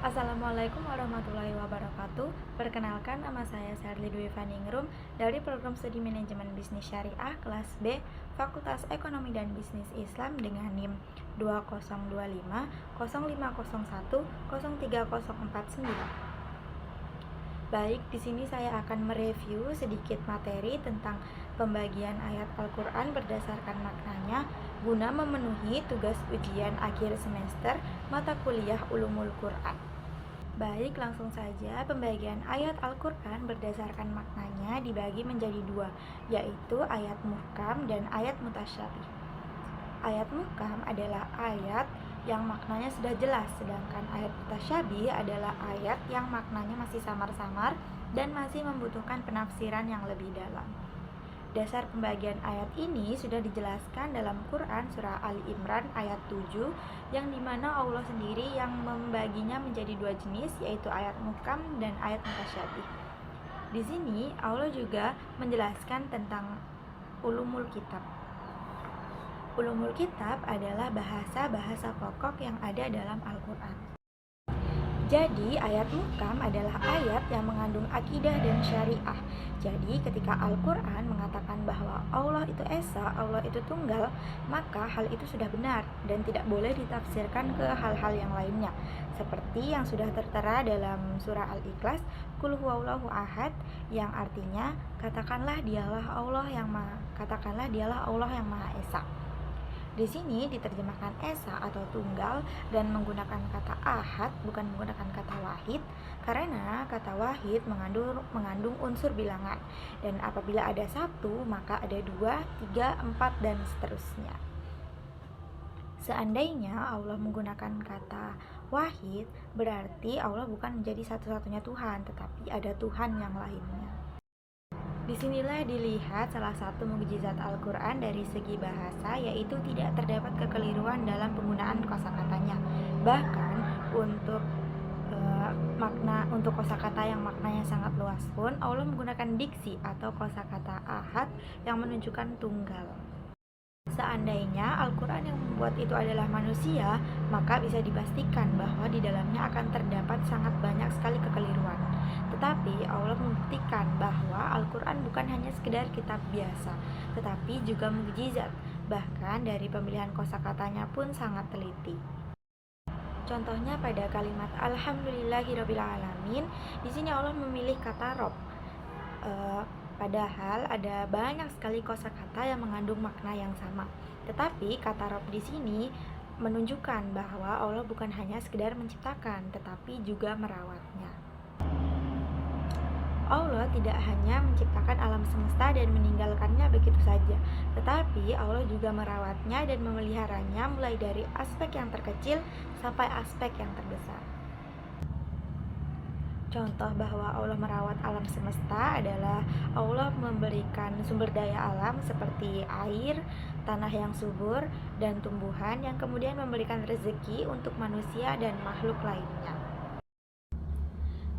Assalamualaikum warahmatullahi wabarakatuh. Perkenalkan, nama saya Sherly Dwi Faningrum dari Program Studi Manajemen Bisnis Syariah kelas B Fakultas Ekonomi dan Bisnis Islam dengan NIM 202505010349. Baik, di sini saya akan mereview sedikit materi tentang pembagian ayat Al-Quran berdasarkan maknanya guna memenuhi tugas ujian akhir semester mata kuliah Ulumul Quran. Baik, langsung saja pembagian ayat Al-Quran berdasarkan maknanya dibagi menjadi dua, yaitu ayat muhkam dan ayat mutasyabih. Ayat muhkam adalah ayat yang maknanya sudah jelas, sedangkan ayat mutasyabih adalah ayat yang maknanya masih samar-samar dan masih membutuhkan penafsiran yang lebih dalam. Dasar pembagian ayat ini sudah dijelaskan dalam Quran surah Ali Imran ayat 7, yang dimana Allah sendiri yang membaginya menjadi dua jenis, yaitu ayat muhkam dan ayat mutasyabih. Di sini Allah juga menjelaskan tentang ulumul kitab. Ulumul kitab adalah bahasa-bahasa pokok yang ada dalam Al-Quran. Jadi ayat muhkam adalah ayat yang mengandung akidah dan syariah. Jadi ketika Al-Quran mengatakan bahwa Allah itu Esa, Allah itu tunggal, maka hal itu sudah benar dan tidak boleh ditafsirkan ke hal-hal yang lainnya. Seperti yang sudah tertera dalam surah Al-Ikhlas, Qul huwallahu ahad, yang artinya katakanlah dialah Allah yang Maha Esa. Di sini diterjemahkan esa atau tunggal dan menggunakan kata ahad, bukan menggunakan kata wahid, karena kata wahid mengandung unsur bilangan, dan apabila ada satu maka ada dua, tiga, empat, dan seterusnya. Seandainya Allah menggunakan kata wahid, berarti Allah bukan menjadi satu-satunya Tuhan, tetapi ada Tuhan yang lainnya. Disinilah dilihat salah satu mukjizat Al-Quran dari segi bahasa, yaitu tidak terdapat kekeliruan dalam penggunaan kosakatanya. Bahkan untuk kosakata yang maknanya sangat luas pun, Allah menggunakan diksi atau kosakata ahad yang menunjukkan tunggal. Seandainya Al-Quran yang membuat itu adalah manusia, maka bisa dipastikan bahwa di dalamnya akan terdapat sangat banyak sekali kekeliruan. Tetapi Allah membuktikan bahwa Al-Quran bukan hanya sekedar kitab biasa, tetapi juga mukjizat. Bahkan dari pemilihan kosakatanya pun sangat teliti. Contohnya pada kalimat Alhamdulillahirobbilalamin, di sini Allah memilih kata Rob. Padahal ada banyak sekali kosakata yang mengandung makna yang sama. Tetapi kata Rob di sini menunjukkan bahwa Allah bukan hanya sekedar menciptakan, tetapi juga merawatnya. Allah tidak hanya menciptakan alam semesta dan meninggalkannya begitu saja, tetapi Allah juga merawatnya dan memeliharanya mulai dari aspek yang terkecil sampai aspek yang terbesar. Contoh bahwa Allah merawat alam semesta adalah Allah memberikan sumber daya alam seperti air, tanah yang subur, dan tumbuhan yang kemudian memberikan rezeki untuk manusia dan makhluk lainnya.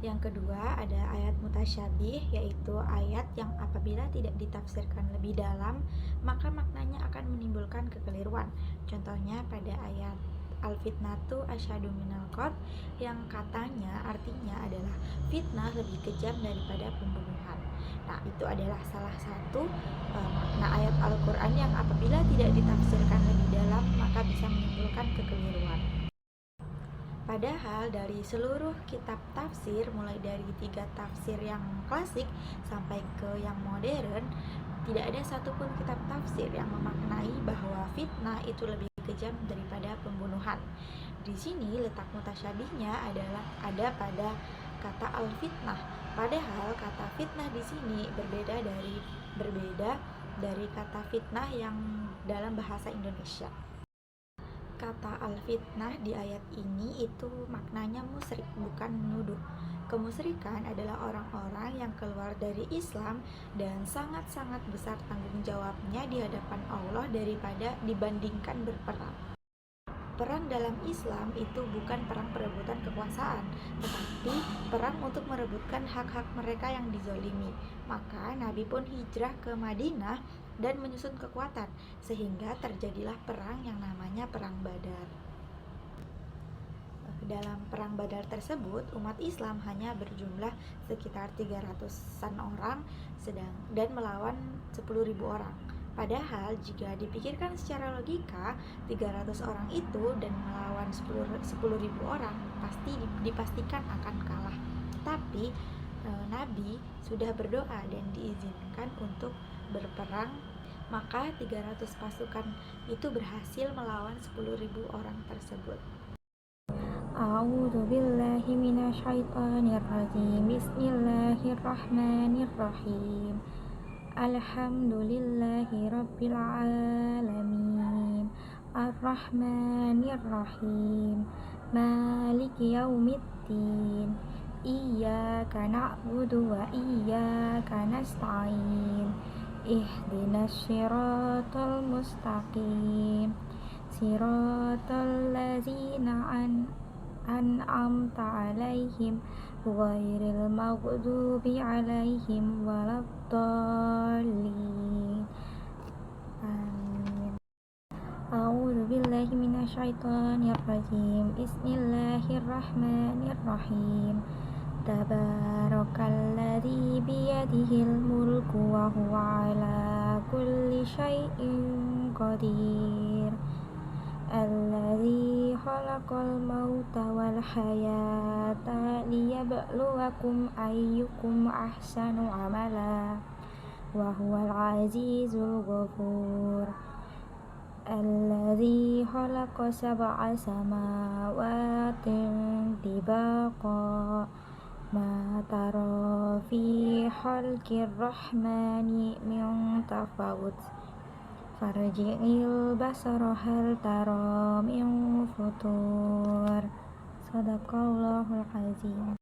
Yang kedua ada ayat mutasyabih, yaitu ayat yang apabila tidak ditafsirkan lebih dalam, maka maknanya akan menimbulkan kekeliruan. Contohnya pada ayat Al-fitnatu asyadu minal qatl, yang katanya artinya adalah fitnah lebih kejam daripada pembunuhan. Nah, itu adalah salah satu makna ayat Al-Quran yang apabila tidak ditafsirkan lebih dalam maka bisa menimbulkan kekeliruan. Padahal dari seluruh kitab tafsir, mulai dari 3 tafsir yang klasik sampai ke yang modern, tidak ada satupun kitab tafsir yang memaknai bahwa fitnah itu lebih kejam daripada pembunuhan. Di sini letak mutasyabihnya adalah ada pada kata al-fitnah. Padahal kata fitnah di sini berbeda dari kata fitnah yang dalam bahasa Indonesia. Kata al-fitnah di ayat ini itu maknanya musyrik, bukan menuduh. Kemusyrikan adalah orang-orang yang keluar dari Islam dan sangat-sangat besar tanggung jawabnya di hadapan Allah daripada dibandingkan berperang. Perang dalam Islam itu bukan perang perebutan kekuasaan, tetapi perang untuk merebutkan hak-hak mereka yang dizolimi. Maka Nabi pun hijrah ke Madinah dan menyusun kekuatan, sehingga terjadilah perang yang namanya Perang Badar. Dalam perang Badar tersebut, umat Islam hanya berjumlah sekitar 300-an orang dan melawan 10.000 orang. Padahal jika dipikirkan secara logika, 300 orang itu dan melawan 10.000 orang pasti dipastikan akan kalah. Tapi Nabi sudah berdoa dan diizinkan untuk berperang, maka 300 pasukan itu berhasil melawan 10.000 orang tersebut. A'udzu billahi minasyaitonir rajim. Bismillahirrahmanirrahim. Alhamdulillahi rabbil alamin. Arrahmanirrahim. Maliki yaumiddin. Iyyaka na'budu wa iyyaka nasta'in. Ihdinas siratal mustaqim. Siratal ladzina an'amta 'alaihim ghairil maghdubi 'alaihim waladdallin. Amin. A'udzu billahi minasyaitonir rajim. Bismillahirrahmanirrahim. Tabarakalladzi biyadihil mulku wa huwa 'ala kulli syai'in qadir. Alladzi khalaqal mauta wal hayata liyabluwakum ayyukum ahsanu amala wa huwal azizul ghafur. Alladzi khalaqa sab'a samawatin tibaqa ma tara fi khalqir rahmani min tafawut farji'il basara hal tara min futur. Shadaqallahul azim.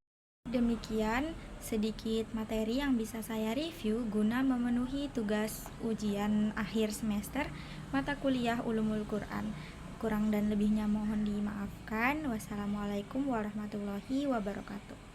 Demikian sedikit materi yang bisa saya review guna memenuhi tugas ujian akhir semester mata kuliah Ulumul Quran. Kurang dan lebihnya mohon dimaafkan. Wassalamualaikum warahmatullahi wabarakatuh.